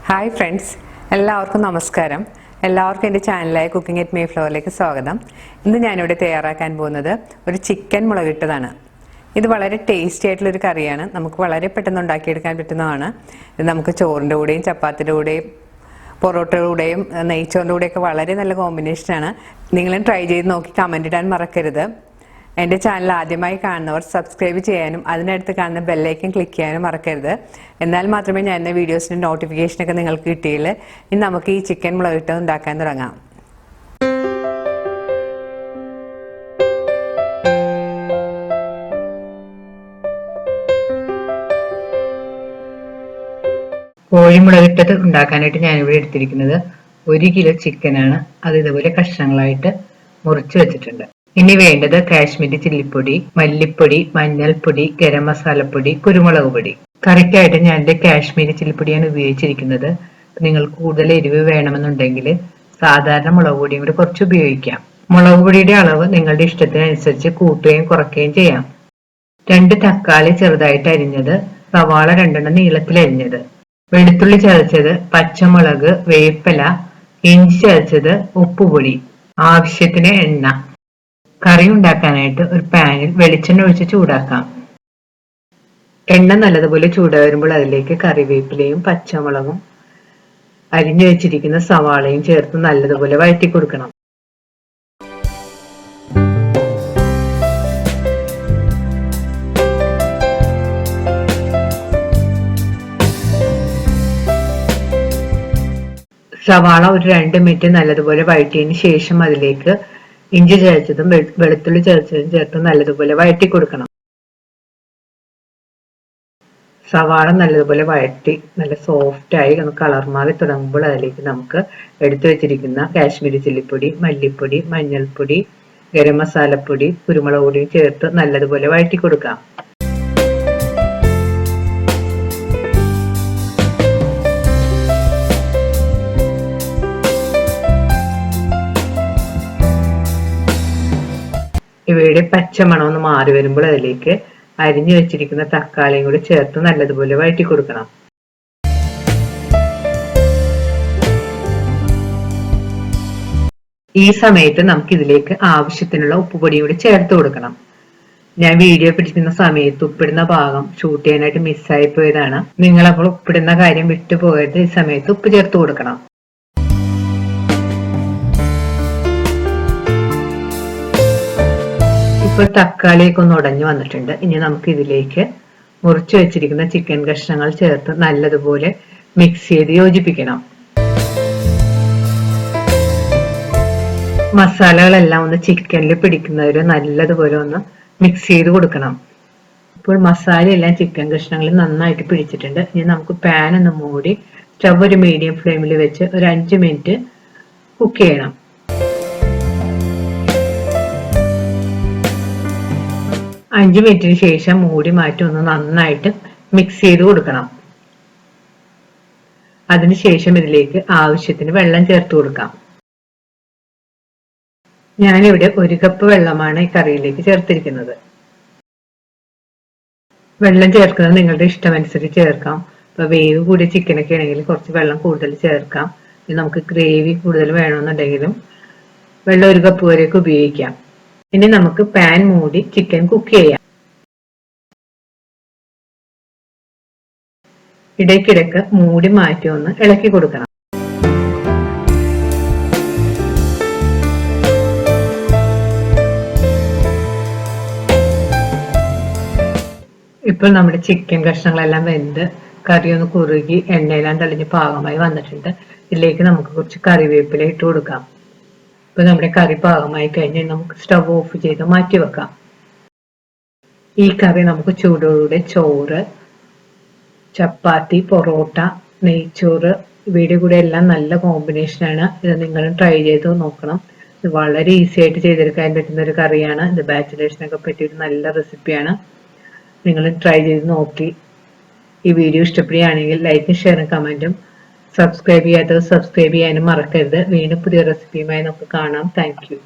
Hi friends, എല്ലാവർക്കും നമസ്കാരം. എല്ലാവർക്കും എൻ്റെ ചാനലായ കുക്കിംഗ് അറ്റ് മേഫ്ലവറിലേക്ക് സ്വാഗതം. ഇന്ന് ഞാനിവിടെ തയ്യാറാക്കാൻ പോകുന്നത് ഒരു ചിക്കൻ മുളകിട്ടതാണ്. ഇത് വളരെ ടേസ്റ്റി ആയിട്ടുള്ളൊരു കറിയാണ്. നമുക്ക് വളരെ പെട്ടെന്ന് ഉണ്ടാക്കിയെടുക്കാൻ പറ്റുന്നതാണ്. ഇത് നമുക്ക് ചോറിൻ്റെ കൂടെയും ചപ്പാത്തിയുടെ കൂടെയും പൊറോട്ടയുടെ കൂടെയും നെയ്ച്ചോറിൻ്റെ കൂടെയൊക്കെ വളരെ നല്ല കോമ്പിനേഷനാണ്. നിങ്ങളും ട്രൈ ചെയ്ത് നോക്കി കമൻ്റ് ഇടാൻ മറക്കരുത്. എൻ്റെ ചാനൽ ആദ്യമായി കാണുന്നവർ സബ്സ്ക്രൈബ് ചെയ്യാനും അതിനടുത്ത് കാണുന്ന ബെല്ലൈക്കൻ ക്ലിക്ക് ചെയ്യാനും മറക്കരുത്. എന്നാൽ മാത്രമേ ഞാൻ എൻ്റെ വീഡിയോസിൻ്റെ നോട്ടിഫിക്കേഷനൊക്കെ നിങ്ങൾക്ക് കിട്ടിയില്ല. ഇനി നമുക്ക് ഈ ചിക്കൻ മുളകിട്ട് ഉണ്ടാക്കാൻ തുടങ്ങാം. കോഴിമുളകിട്ടത് ഉണ്ടാക്കാനായിട്ട് ഞാനിവിടെ എടുത്തിരിക്കുന്നത് 1 കിലോ ചിക്കനാണ്. അത് ഇതുപോലെ കഷ്ണങ്ങളായിട്ട് മുറിച്ച് വെച്ചിട്ടുണ്ട്. ഇനി വേണ്ടത് കാശ്മീരി ചില്ലിപ്പൊടി, മല്ലിപ്പൊടി, മഞ്ഞൾപ്പൊടി, ഗരം മസാലപ്പൊടി, കുരുമുളക് പൊടി. കറിക്കായിട്ട് ഞാൻ കാശ്മീരി ചില്ലിപ്പൊടിയാണ് ഉപയോഗിച്ചിരിക്കുന്നത്. നിങ്ങൾക്ക് കൂടുതൽ എരിവ് വേണമെന്നുണ്ടെങ്കിൽ സാധാരണ മുളക് പൊടിയും കൂടി കുറച്ച് ഉപയോഗിക്കാം. മുളക് പൊടിയുടെ അളവ് നിങ്ങളുടെ ഇഷ്ടത്തിനനുസരിച്ച് കൂട്ടുകയും കുറയ്ക്കുകയും ചെയ്യാം. 2 തക്കാളി ചെറുതായിട്ട് അരിഞ്ഞത്, സവാള 2 നീളത്തിൽ അരിഞ്ഞത്, വെളുത്തുള്ളി ചതച്ചത്, പച്ചമുളക്, വേപ്പില, ഇഞ്ചി ചതച്ചത്, ഉപ്പുപൊടി, ആവശ്യത്തിന് എണ്ണ. കറി ഉണ്ടാക്കാനായിട്ട് ഒരു പാനിൽ വെളിച്ചെണ്ണ ഒഴിച്ച് ചൂടാക്കാം. എണ്ണ നല്ലതുപോലെ ചൂടാ വരുമ്പോൾ അതിലേക്ക് കറിവേപ്പിലയും പച്ചമുളകും അരിഞ്ഞു വെച്ചിരിക്കുന്ന സവാളയും ചേർത്ത് നല്ലതുപോലെ വഴറ്റി കൊടുക്കണം. സവാള ഒരു 2 മിനിറ്റ് നല്ലതുപോലെ വഴറ്റിയതിന് ശേഷം അതിലേക്ക് ഇഞ്ചി ചതച്ചതും വെളുത്തുള്ളി ചതച്ചതും ചേർത്ത് നല്ലതുപോലെ വഴറ്റി കൊടുക്കണം. സവാള നല്ലതുപോലെ വഴറ്റി നല്ല സോഫ്റ്റായി കളർ മാറി തുടങ്ങുമ്പോൾ അതിലേക്ക് നമുക്ക് എടുത്തു വെച്ചിരിക്കുന്ന കാശ്മീരി ചില്ലിപ്പൊടി, മല്ലിപ്പൊടി, മഞ്ഞൾപ്പൊടി, ഗരം മസാലപ്പൊടി, കുരുമുളക് പൊടിയും ചേർത്ത് നല്ലതുപോലെ വഴറ്റി കൊടുക്കാം. ഇവയുടെ പച്ചമണം ഒന്ന് മാറി വരുമ്പോൾ അതിലേക്ക് അരിഞ്ഞു വെച്ചിരിക്കുന്ന തക്കാളിയും കൂടി ചേർത്ത് നല്ലതുപോലെ വഴറ്റി കൊടുക്കണം. ഈ സമയത്ത് നമുക്ക് ഇതിലേക്ക് ആവശ്യത്തിനുള്ള ഉപ്പുപൊടിയും കൂടി ചേർത്ത് കൊടുക്കണം. ഞാൻ വീഡിയോ പിടിക്കുന്ന സമയത്ത് ഉപ്പിടുന്ന ഭാഗം ഷൂട്ട് ചെയ്യാനായിട്ട് മിസ്സായി പോയതാണ്. നിങ്ങളപ്പോൾ ഉപ്പിടുന്ന കാര്യം വിട്ടുപോയത്. ഈ സമയത്ത് ഉപ്പ് ചേർത്ത് കൊടുക്കണം. ഇപ്പോൾ തക്കാളിയൊക്കെ ഒന്ന് ഉടഞ്ഞു വന്നിട്ടുണ്ട്. ഇനി നമുക്ക് ഇതിലേക്ക് മുറിച്ചു വെച്ചിരിക്കുന്ന ചിക്കൻ കഷ്ണങ്ങൾ ചേർത്ത് നല്ലതുപോലെ മിക്സ് ചെയ്ത് യോജിപ്പിക്കണം. മസാലകളെല്ലാം ഒന്ന് ചിക്കനിൽ പിടിക്കുന്നവരെ നല്ലതുപോലെ ഒന്ന് മിക്സ് ചെയ്ത് കൊടുക്കണം. ഇപ്പോൾ മസാലയെല്ലാം ചിക്കൻ കഷ്ണങ്ങളിൽ നന്നായിട്ട് പിടിച്ചിട്ടുണ്ട്. ഇനി നമുക്ക് പാൻ ഒന്ന് മൂടി സ്റ്റവ് ഒരു മീഡിയം ഫ്ലെയിമിൽ വെച്ച് ഒരു 5 മിനിറ്റ് കുക്ക് ചെയ്യണം. 5 മിനിറ്റിന് ശേഷം മൂടി മാറ്റി ഒന്ന് നന്നായിട്ട് മിക്സ് ചെയ്ത് കൊടുക്കണം. അതിനുശേഷം ഇതിലേക്ക് ആവശ്യത്തിന് വെള്ളം ചേർത്ത് കൊടുക്കാം. ഞാനിവിടെ 1 കപ്പ് വെള്ളമാണ് ഈ കറിയിലേക്ക് ചേർത്തിരിക്കുന്നത്. വെള്ളം ചേർക്കുന്നത് നിങ്ങളുടെ ഇഷ്ടമനുസരിച്ച് ചേർക്കാം. ഇപ്പൊ വേവ് കൂടിയ ചിക്കനൊക്കെ ആണെങ്കിൽ കുറച്ച് വെള്ളം കൂടുതൽ ചേർക്കാം. നമുക്ക് ഗ്രേവി കൂടുതൽ വേണമെന്നുണ്ടെങ്കിലും വെള്ളം 1 കപ്പ് വരെയൊക്കെ ഉപയോഗിക്കാം. ഇനി നമുക്ക് പാൻ മൂടി ചിക്കൻ കുക്ക് ചെയ്യാം. ഇടയ്ക്കിടയ്ക്ക് മൂടി മാറ്റി ഒന്ന് ഇളക്കി കൊടുക്കണം. ഇപ്പോൾ നമ്മുടെ ചിക്കൻ കഷ്ണങ്ങളെല്ലാം വെന്ത് കറി ഒന്ന് കുറുകി എണ്ണയെല്ലാം തെളിഞ്ഞ് പാകമായി വന്നിട്ടുണ്ട്. ഇതിലേക്ക് നമുക്ക് കുറച്ച് കറിവേപ്പില ഇട്ട് കൊടുക്കാം. ഇപ്പൊ നമ്മുടെ കറി പാകമായി കഴിഞ്ഞാൽ നമുക്ക് സ്റ്റവ് ഓഫ് ചെയ്ത് മാറ്റി വെക്കാം. ഈ കറി നമുക്ക് ചൂടോടെ ചോറ്, ചപ്പാത്തി, പൊറോട്ട, നെയ്ച്ചോറ് ഇവയുടെ കൂടെ എല്ലാം നല്ല കോമ്പിനേഷനാണ്. ഇത് നിങ്ങളും ട്രൈ ചെയ്ത് നോക്കണം. ഇത് വളരെ ഈസി ആയിട്ട് ചെയ്തെടുക്കാൻ പറ്റുന്ന ഒരു കറിയാണ്. ഇത് ബാച്ചിലേഴ്സിനൊക്കെ പറ്റിയൊരു നല്ല റെസിപ്പിയാണ്. നിങ്ങൾ ട്രൈ ചെയ്ത് നോക്കി ഈ വീഡിയോ ഇഷ്ടപ്പെടുകയാണെങ്കിൽ ലൈക്കും ഷെയറും കമന്റും, സബ്സ്ക്രൈബ് ചെയ്യാത്തത് സബ്സ്ക്രൈബ് ചെയ്യാനും മറക്കരുത്. വീണ്ടും പുതിയ റെസിപ്പിയുമായി നമുക്ക് കാണാം. Thank you.